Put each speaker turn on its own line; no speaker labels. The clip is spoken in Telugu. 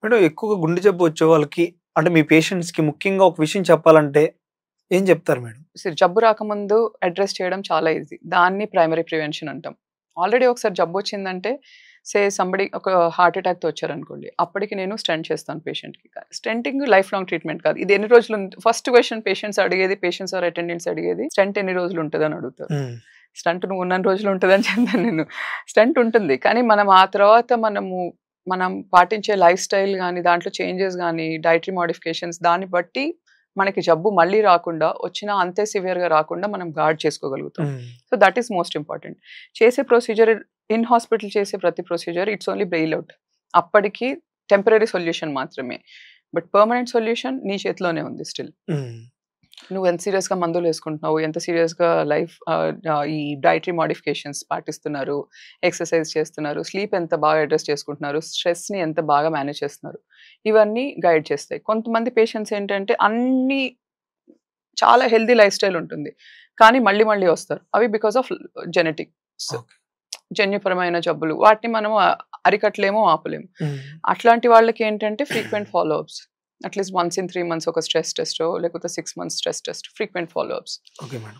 మేడం ఎక్కువగా గుండె జబ్బు వచ్చే వాళ్ళకి అంటే మీ పేషెంట్స్‌కి ముఖ్యంగా ఒక విషయం చెప్పాలంటే ఏం చెప్తారు మేడం?
జబ్బు రాకముందు అడ్రెస్ చేయడం చాలా ఈజీ. దాన్ని ప్రైమరీ ప్రివెన్షన్ అంటాం. ఆల్రెడీ ఒకసారి జబ్బొచ్చిందంటే సంబడి ఒక హార్ట్ అటాక్‌తో వచ్చారనుకోండి. అప్పటికి నేను స్టంట్ చేస్తాను పేషెంట్‌కి. స్టంటింగ్ లైఫ్ లాంగ్ ట్రీట్మెంట్ కాదు. ఇది ఎన్ని రోజులు first question patients or attendants అడిగేది స్టంట్ ఎన్ని రోజులు ఉంటదని అడుగుతారు.
హ్మ్.
స్టంట్ నువ్వు ఉన్నన్ని రోజులు ఉంటదని చెప్పను నేను. స్టంట్ ఉంటుంది. కానీ మనం ఆ తర్వాత మనం పాటించే లైఫ్ స్టైల్ గాని, దాంట్లో చేంజెస్ గాని, డైటరీ మోడిఫికేషన్స్ దాన్ని బట్టి మనకి జబ్బు మళ్ళీ రాకుండా, వచ్చినా అంతే సివియర్‌గా రాకుండా మనం గార్డ్ చేసుకోగలుగుతాం.
హ్మ్.
So, that is most important. చేసే ప్రొసీజర్ ఇన్ హాస్పిటల్ చేసే ప్రతి procedure it's only bail out. అప్పటికి టెంపరరీ సొల్యూషన్ మాత్రమే. బట్ పర్మనెంట్ సొల్యూషన్ నీ చేతిలోనే ఉంది స్టిల్.
హ్మ్.
నువ్వు ఎంత సీరియస్‌గా మందులేసుకుంటున్నావు, ఎంత సీరియస్‌గా ఈ డైటరీ మోడిఫికేషన్స్ పాటిస్తున్నారు, ఎక్సర్‌సైజ్ చేస్తున్నారు, స్లీప్ ఎంత బాగా అడ్జస్ట్ చేసుకుంటున్నారు, స్ట్రెస్‌ని ఎంత బాగా మేనేజ్ చేస్తున్నారు. ఇవన్నీ గైడ్ చేస్తాయి. కొంతమంది పేషెంట్స్ ఏంటంటే చాలా హెల్తీ లైఫ్ స్టైల్ ఉంటుంది. కానీ మళ్ళీ మళ్ళీ వస్తారు. అవి బికాస్ ఆఫ్ జెనెటిక్స్.
ఓకే.
జన్యుపరమైన జబ్బులు. వాటిని మనం అరికట్టలేము, ఆపలేము.
హ్మ్.
అట్లాంటి వాళ్ళకేంటంటే frequent follow ups. At least once in 3 months ఒక స్ట్రెస్ టెస్టో, లేకపోతే 6 months stress test. Frequent follow ups.
Okay madam.